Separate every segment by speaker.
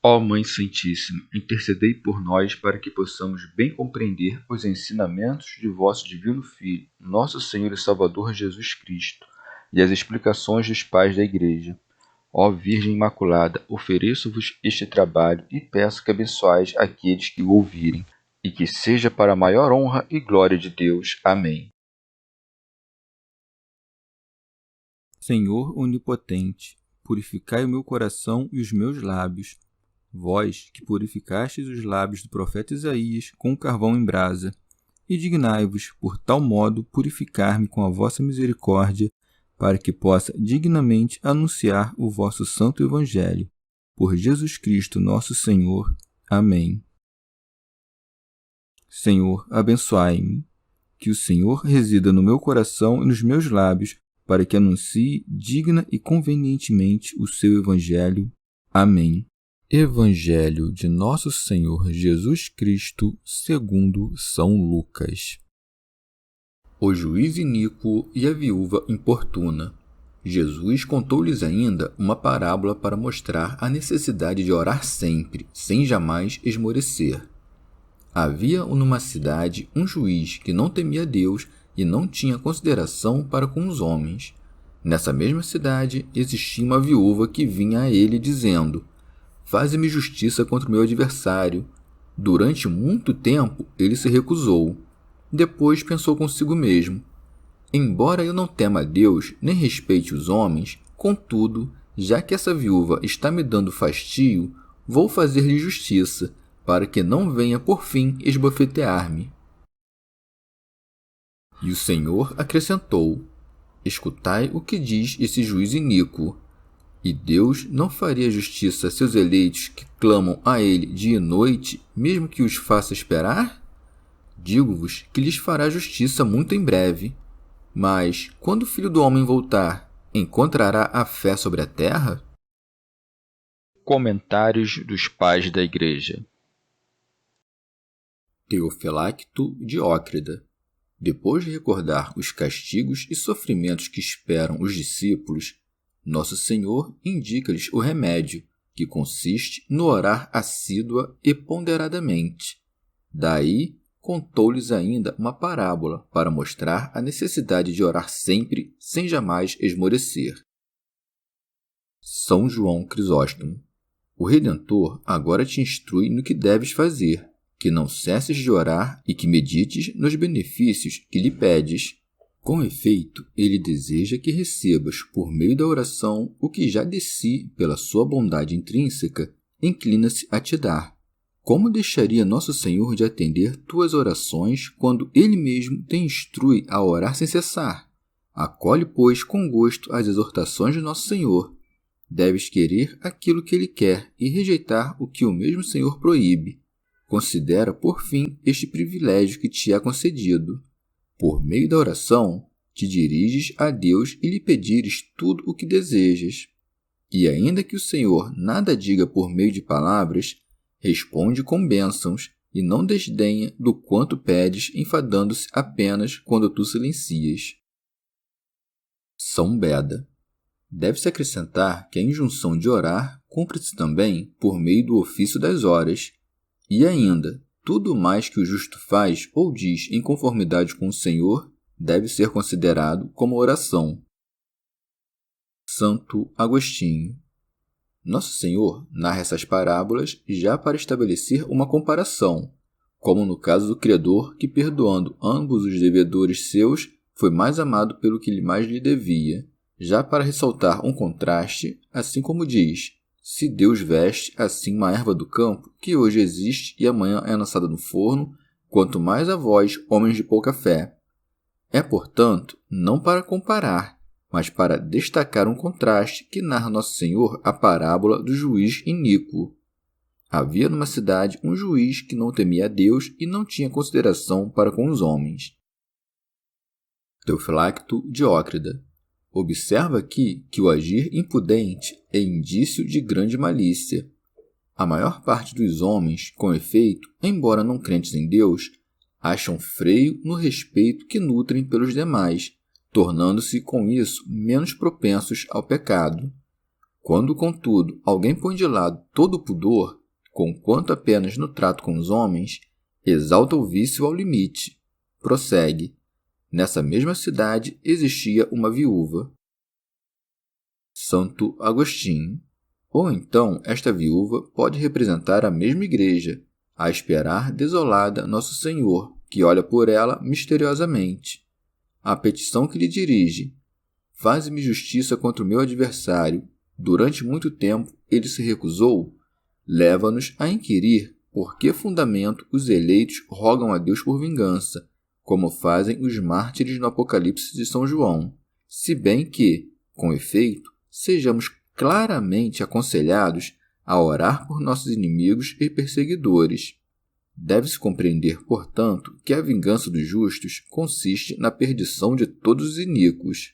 Speaker 1: Ó Mãe Santíssima, intercedei por nós para que possamos bem compreender os ensinamentos de vosso Divino Filho, nosso Senhor e Salvador Jesus Cristo, e as explicações dos pais da Igreja. Ó Virgem Imaculada, ofereço-vos este trabalho e peço que abençoais aqueles que o ouvirem, e que seja para a maior honra e glória de Deus. Amém.
Speaker 2: Senhor onipotente, purificai o meu coração e os meus lábios. Vós, que purificastes os lábios do profeta Isaías com carvão em brasa, e dignai-vos, por tal modo, purificar-me com a vossa misericórdia, para que possa dignamente anunciar o vosso santo Evangelho. Por Jesus Cristo nosso Senhor. Amém. Senhor, abençoai-me. Que o Senhor resida no meu coração e nos meus lábios, para que anuncie digna e convenientemente o seu Evangelho. Amém. Evangelho de Nosso Senhor Jesus Cristo segundo São Lucas. O juiz iníquo e a viúva importuna. Jesus contou-lhes ainda uma parábola para mostrar a necessidade de orar sempre, sem jamais esmorecer. Havia numa cidade um juiz que não temia Deus e não tinha consideração para com os homens. Nessa mesma cidade existia uma viúva que vinha a ele dizendo: faze-me justiça contra o meu adversário. Durante muito tempo ele se recusou. Depois pensou consigo mesmo: embora eu não tema a Deus nem respeite os homens, contudo, já que essa viúva está me dando fastio, vou fazer-lhe justiça, para que não venha por fim esbofetear-me. E o Senhor acrescentou: escutai o que diz esse juiz iníquo. E Deus não faria justiça a seus eleitos que clamam a ele dia e noite, mesmo que os faça esperar? Digo-vos que lhes fará justiça muito em breve. Mas, quando o Filho do Homem voltar, encontrará a fé sobre a terra?
Speaker 1: Comentários dos Pais da Igreja.
Speaker 2: Teofilacto Diócrida. Depois de recordar os castigos e sofrimentos que esperam os discípulos, Nosso Senhor indica-lhes o remédio, que consiste no orar assídua e ponderadamente. Daí, contou-lhes ainda uma parábola para mostrar a necessidade de orar sempre, sem jamais esmorecer. São João Crisóstomo. O Redentor agora te instrui no que deves fazer, que não cesses de orar e que medites nos benefícios que lhe pedes. Com efeito, ele deseja que recebas, por meio da oração, o que já de si, pela sua bondade intrínseca, inclina-se a te dar. Como deixaria Nosso Senhor de atender tuas orações quando Ele mesmo te instrui a orar sem cessar? Acolhe, pois, com gosto as exortações de Nosso Senhor. Deves querer aquilo que Ele quer e rejeitar o que o mesmo Senhor proíbe. Considera, por fim, este privilégio que te é concedido. Por meio da oração, te diriges a Deus e lhe pedires tudo o que desejas. E ainda que o Senhor nada diga por meio de palavras, responde com bênçãos e não desdenha do quanto pedes, enfadando-se apenas quando tu silencias. São Beda. Deve-se acrescentar que a injunção de orar cumpre-se também por meio do ofício das horas. E ainda, tudo mais que o justo faz ou diz em conformidade com o Senhor deve ser considerado como oração. Santo Agostinho. Nosso Senhor narra essas parábolas já para estabelecer uma comparação, como no caso do credor que, perdoando ambos os devedores seus, foi mais amado pelo que mais lhe devia, já para ressaltar um contraste, assim como diz: se Deus veste assim uma erva do campo, que hoje existe e amanhã é lançada no forno, quanto mais a vós, homens de pouca fé. É, portanto, não para comparar, mas para destacar um contraste que narra Nosso Senhor a parábola do juiz iníquo. Havia numa cidade um juiz que não temia a Deus e não tinha consideração para com os homens. Teofilacto Diócrida. Observa aqui que o agir impudente é indício de grande malícia. A maior parte dos homens, com efeito, embora não crentes em Deus, acham freio no respeito que nutrem pelos demais, tornando-se com isso menos propensos ao pecado. Quando, contudo, alguém põe de lado todo o pudor, conquanto apenas no trato com os homens, exalta o vício ao limite. Prossegue. Nessa mesma cidade existia uma viúva. Santo Agostinho. Ou então, esta viúva pode representar a mesma igreja, a esperar desolada Nosso Senhor, que olha por ela misteriosamente. A petição que lhe dirige: faze-me justiça contra o meu adversário. Durante muito tempo ele se recusou, leva-nos a inquirir por que fundamento os eleitos rogam a Deus por vingança, como fazem os mártires no Apocalipse de São João, se bem que, com efeito, sejamos claramente aconselhados a orar por nossos inimigos e perseguidores. Deve-se compreender, portanto, que a vingança dos justos consiste na perdição de todos os iníquos.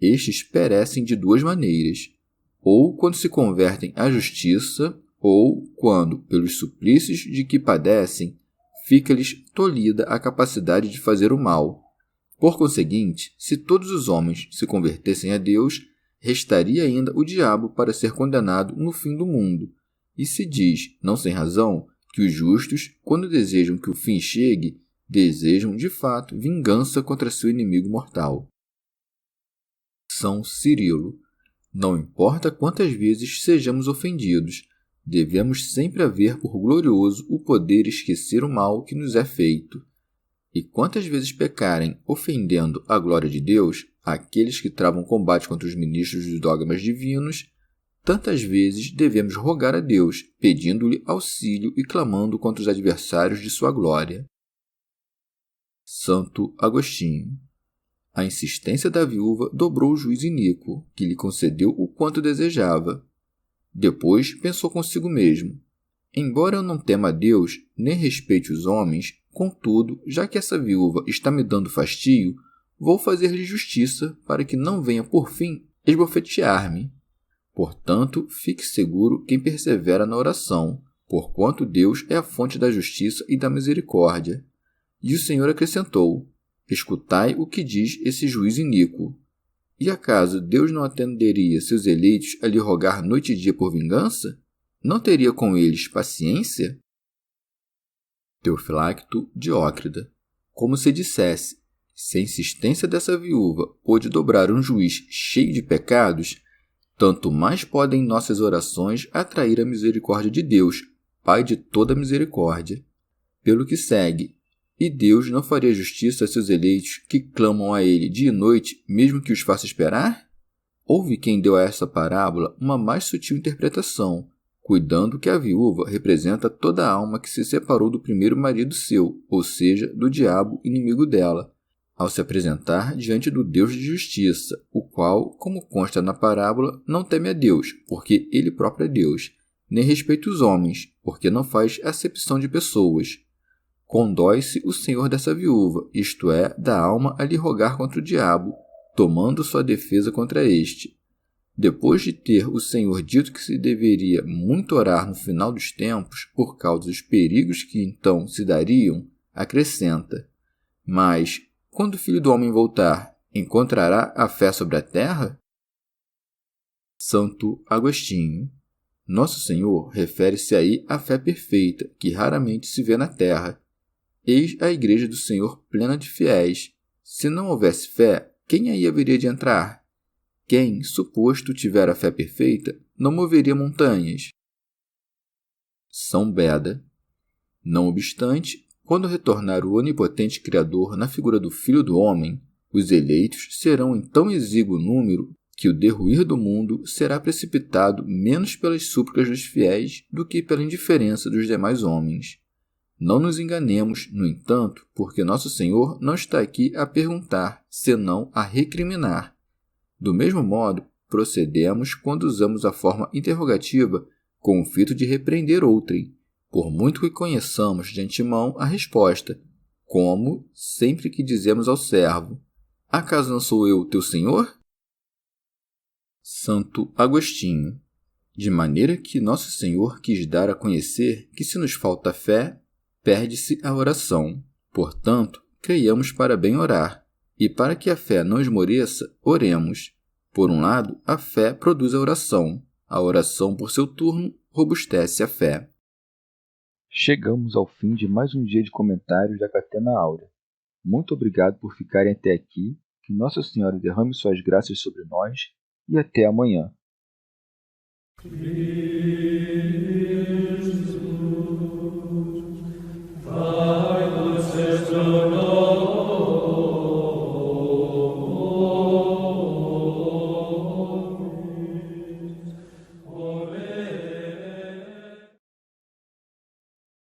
Speaker 2: Estes perecem de duas maneiras: ou quando se convertem à justiça, ou quando, pelos suplícios de que padecem, fica-lhes tolhida a capacidade de fazer o mal. Por conseguinte, se todos os homens se convertessem a Deus, restaria ainda o diabo para ser condenado no fim do mundo. E se diz, não sem razão, que os justos, quando desejam que o fim chegue, desejam, de fato, vingança contra seu inimigo mortal. São Cirilo. Não importa quantas vezes sejamos ofendidos, devemos sempre haver por glorioso o poder esquecer o mal que nos é feito. E quantas vezes pecarem, ofendendo a glória de Deus, aqueles que travam combate contra os ministros dos dogmas divinos, tantas vezes devemos rogar a Deus, pedindo-lhe auxílio e clamando contra os adversários de sua glória. Santo Agostinho. A insistência da viúva dobrou o juiz iníquo, que lhe concedeu o quanto desejava. Depois pensou consigo mesmo: embora eu não tema a Deus, nem respeite os homens, contudo, já que essa viúva está me dando fastio, vou fazer-lhe justiça para que não venha, por fim, esbofetear-me. Portanto, fique seguro quem persevera na oração, porquanto Deus é a fonte da justiça e da misericórdia. E o Senhor acrescentou: escutai o que diz esse juiz iníquo. E acaso Deus não atenderia seus eleitos a lhe rogar noite e dia por vingança? Não teria com eles paciência? Teofilacto Diócrida. Como se dissesse: se a insistência dessa viúva pôde dobrar um juiz cheio de pecados, tanto mais podem nossas orações atrair a misericórdia de Deus, Pai de toda misericórdia. Pelo que segue: e Deus não faria justiça a seus eleitos que clamam a Ele dia e noite, mesmo que os faça esperar? Houve quem deu a essa parábola uma mais sutil interpretação, cuidando que a viúva representa toda a alma que se separou do primeiro marido seu, ou seja, do diabo, inimigo dela, ao se apresentar diante do Deus de justiça, o qual, como consta na parábola, não teme a Deus, porque Ele próprio é Deus, nem respeita os homens, porque não faz acepção de pessoas. Condói-se o Senhor dessa viúva, isto é, da alma a lhe rogar contra o diabo, tomando sua defesa contra este. Depois de ter o Senhor dito que se deveria muito orar no final dos tempos, por causa dos perigos que então se dariam, acrescenta: mas, quando o Filho do Homem voltar, encontrará a fé sobre a terra? Santo Agostinho. Nosso Senhor refere-se aí à fé perfeita, que raramente se vê na terra. Eis a igreja do Senhor plena de fiéis. Se não houvesse fé, quem aí haveria de entrar? Quem, suposto tiver a fé perfeita, não moveria montanhas? São Beda. Não obstante, quando retornar o onipotente Criador na figura do Filho do Homem, os eleitos serão em tão exíguo número que o derruir do mundo será precipitado menos pelas súplicas dos fiéis do que pela indiferença dos demais homens. Não nos enganemos, no entanto, porque nosso Senhor não está aqui a perguntar, senão a recriminar. Do mesmo modo, procedemos quando usamos a forma interrogativa com o fito de repreender outrem, por muito que conheçamos de antemão a resposta, como sempre que dizemos ao servo: acaso não sou eu teu Senhor? Santo Agostinho. De maneira que nosso Senhor quis dar a conhecer que se nos falta fé, perde-se a oração. Portanto, creiamos para bem orar, e para que a fé não esmoreça, oremos. Por um lado, a fé produz a oração, por seu turno, robustece a fé.
Speaker 1: Chegamos ao fim de mais um dia de comentários da Catena Áurea. Muito obrigado por ficarem até aqui, que Nossa Senhora derrame suas graças sobre nós e até amanhã. Jesus,